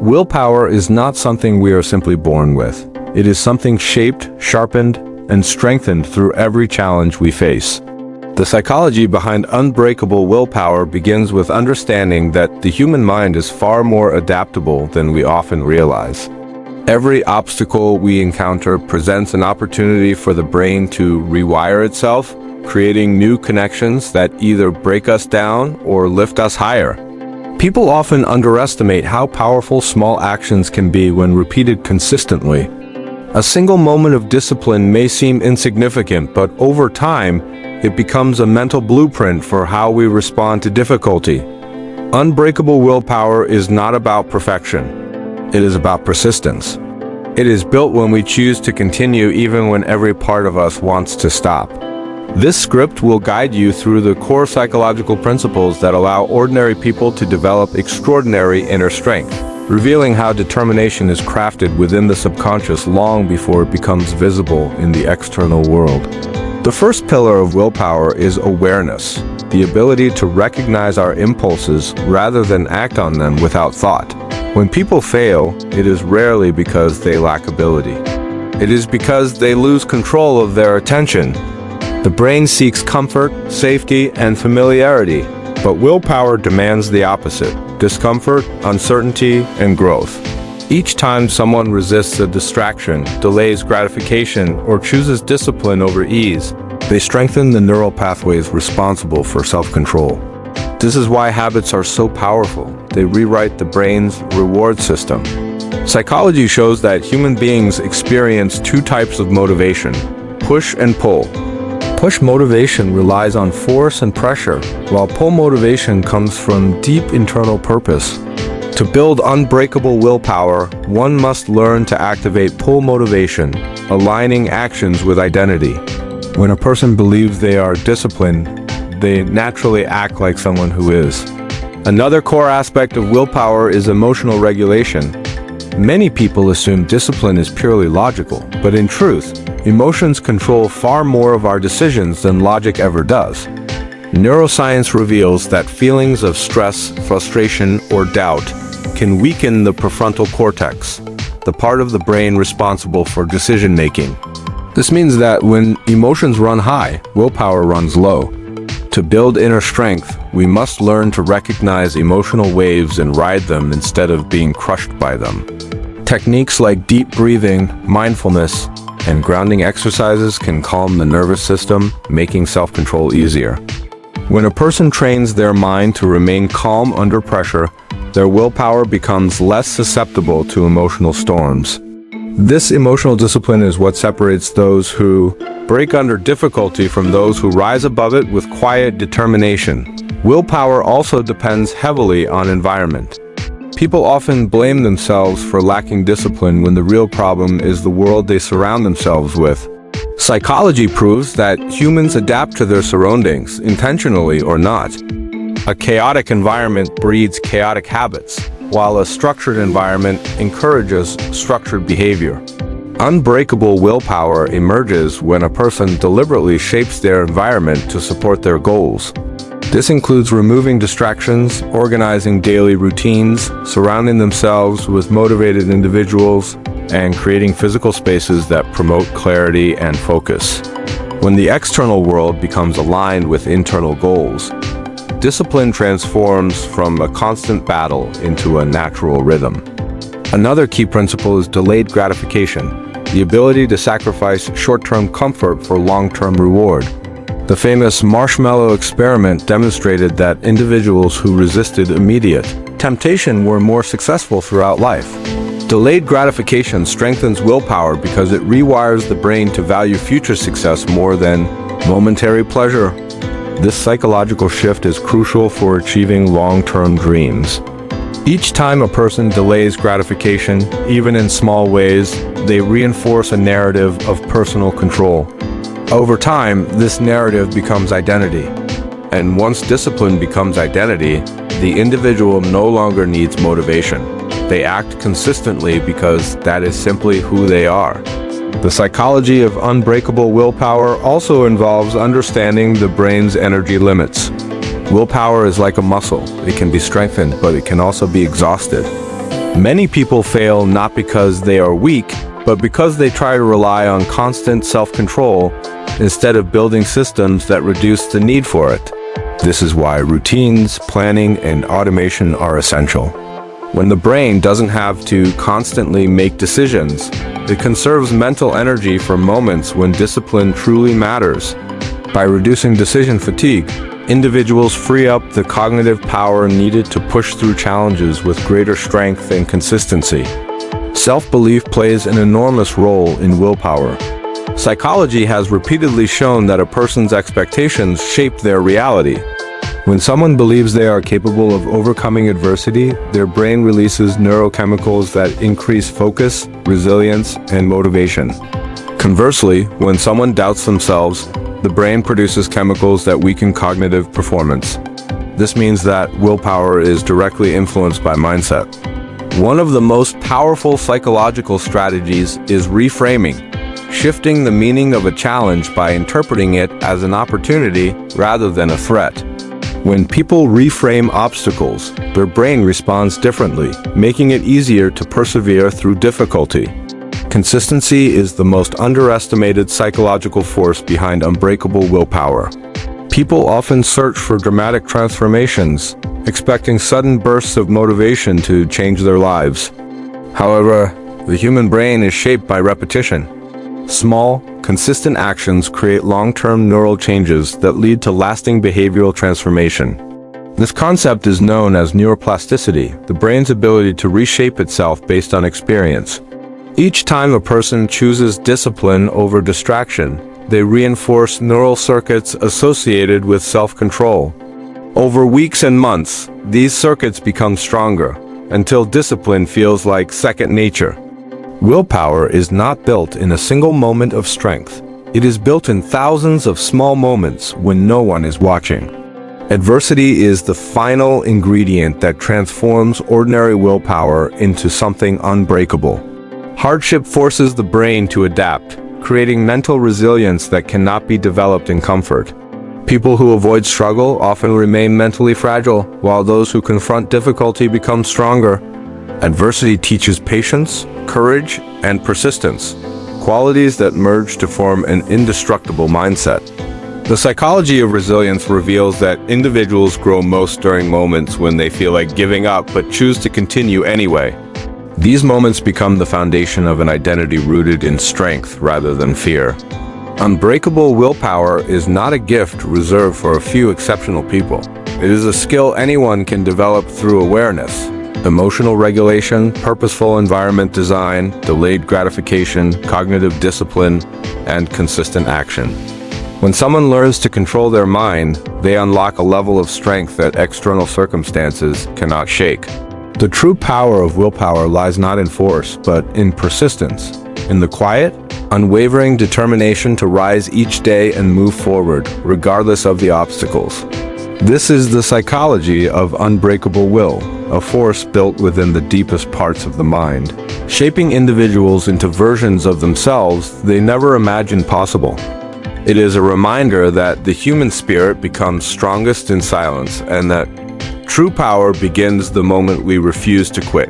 Willpower is not something we are simply born with. It is something shaped, sharpened, and strengthened through every challenge we face. The psychology behind unbreakable willpower begins with understanding that the human mind is far more adaptable than we often realize. Every obstacle we encounter presents an opportunity for the brain to rewire itself, creating new connections that either break us down or lift us higher. People often underestimate how powerful small actions can be when repeated consistently. A single moment of discipline may seem insignificant, but over time, it becomes a mental blueprint for how we respond to difficulty. Unbreakable willpower is not about perfection. It is about persistence. It is built when we choose to continue even when every part of us wants to stop. This script will guide you through the core psychological principles that allow ordinary people to develop extraordinary inner strength, revealing how determination is crafted within the subconscious long before it becomes visible in the external world. The first pillar of willpower is awareness, the ability to recognize our impulses rather than act on them without thought. When people fail, it is rarely because they lack ability. It is because they lose control of their attention. The brain seeks comfort, safety, and familiarity, but willpower demands the opposite: discomfort, uncertainty, and growth. Each time someone resists a distraction, delays gratification, or chooses discipline over ease, they strengthen the neural pathways responsible for self-control. This is why habits are so powerful. They rewrite the brain's reward system. Psychology shows that human beings experience two types of motivation: push and pull. Push motivation relies on force and pressure, while pull motivation comes from deep internal purpose. To build unbreakable willpower, one must learn to activate pull motivation, aligning actions with identity. When a person believes they are disciplined, they naturally act like someone who is. Another core aspect of willpower is emotional regulation. Many people assume discipline is purely logical, but in truth, emotions control far more of our decisions than logic ever does. Neuroscience reveals that feelings of stress, frustration, or doubt can weaken the prefrontal cortex, the part of the brain responsible for decision-making. This means that when emotions run high, willpower runs low. To build inner strength, we must learn to recognize emotional waves and ride them instead of being crushed by them. Techniques like deep breathing, mindfulness, and grounding exercises can calm the nervous system, making self-control easier. When a person trains their mind to remain calm under pressure, their willpower becomes less susceptible to emotional storms. This emotional discipline is what separates those who break under difficulty from those who rise above it with quiet determination. Willpower also depends heavily on environment. People often blame themselves for lacking discipline when the real problem is the world they surround themselves with. Psychology proves that humans adapt to their surroundings, intentionally or not. A chaotic environment breeds chaotic habits, while a structured environment encourages structured behavior. Unbreakable willpower emerges when a person deliberately shapes their environment to support their goals. This includes removing distractions, organizing daily routines, surrounding themselves with motivated individuals, and creating physical spaces that promote clarity and focus. When the external world becomes aligned with internal goals, discipline transforms from a constant battle into a natural rhythm. Another key principle is delayed gratification, the ability to sacrifice short-term comfort for long-term reward. The famous marshmallow experiment demonstrated that individuals who resisted immediate temptation were more successful throughout life. Delayed gratification strengthens willpower because it rewires the brain to value future success more than momentary pleasure. This psychological shift is crucial for achieving long-term dreams. Each time a person delays gratification, even in small ways, they reinforce a narrative of personal control. Over time, this narrative becomes identity. And once discipline becomes identity, the individual no longer needs motivation. They act consistently because that is simply who they are. The psychology of unbreakable willpower also involves understanding the brain's energy limits. Willpower is like a muscle. It can be strengthened, but it can also be exhausted. Many people fail not because they are weak, but because they try to rely on constant self-control instead of building systems that reduce the need for it. This is why routines, planning, and automation are essential. When the brain doesn't have to constantly make decisions, it conserves mental energy for moments when discipline truly matters. By reducing decision fatigue, individuals free up the cognitive power needed to push through challenges with greater strength and consistency. Self-belief plays an enormous role in willpower. Psychology has repeatedly shown that a person's expectations shape their reality. When someone believes they are capable of overcoming adversity, their brain releases neurochemicals that increase focus, resilience, and motivation. Conversely, when someone doubts themselves, the brain produces chemicals that weaken cognitive performance. This means that willpower is directly influenced by mindset. One of the most powerful psychological strategies is reframing, shifting the meaning of a challenge by interpreting it as an opportunity rather than a threat. When people reframe obstacles, their brain responds differently, making it easier to persevere through difficulty. Consistency is the most underestimated psychological force behind unbreakable willpower. People often search for dramatic transformations, expecting sudden bursts of motivation to change their lives. However, the human brain is shaped by repetition. Small, consistent actions create long-term neural changes that lead to lasting behavioral transformation. This concept is known as neuroplasticity, the brain's ability to reshape itself based on experience. Each time a person chooses discipline over distraction, they reinforce neural circuits associated with self-control. Over weeks and months, these circuits become stronger, until discipline feels like second nature. Willpower is not built in a single moment of strength. It is built in thousands of small moments when no one is watching. Adversity is the final ingredient that transforms ordinary willpower into something unbreakable. Hardship forces the brain to adapt, creating mental resilience that cannot be developed in comfort. People who avoid struggle often remain mentally fragile, while those who confront difficulty become stronger. Adversity teaches patience, courage, and persistence, qualities that merge to form an indestructible mindset. The psychology of resilience reveals that individuals grow most during moments when they feel like giving up but choose to continue anyway. These moments become the foundation of an identity rooted in strength rather than fear. Unbreakable willpower is not a gift reserved for a few exceptional people. It is a skill anyone can develop through awareness, emotional regulation, purposeful environment design, delayed gratification, cognitive discipline, and consistent action. When someone learns to control their mind, they unlock a level of strength that external circumstances cannot shake. The true power of willpower lies not in force, but in persistence, in the quiet, unwavering determination to rise each day and move forward, regardless of the obstacles. This is the psychology of unbreakable will, a force built within the deepest parts of the mind, shaping individuals into versions of themselves they never imagined possible. It is a reminder that the human spirit becomes strongest in silence, and that true power begins the moment we refuse to quit.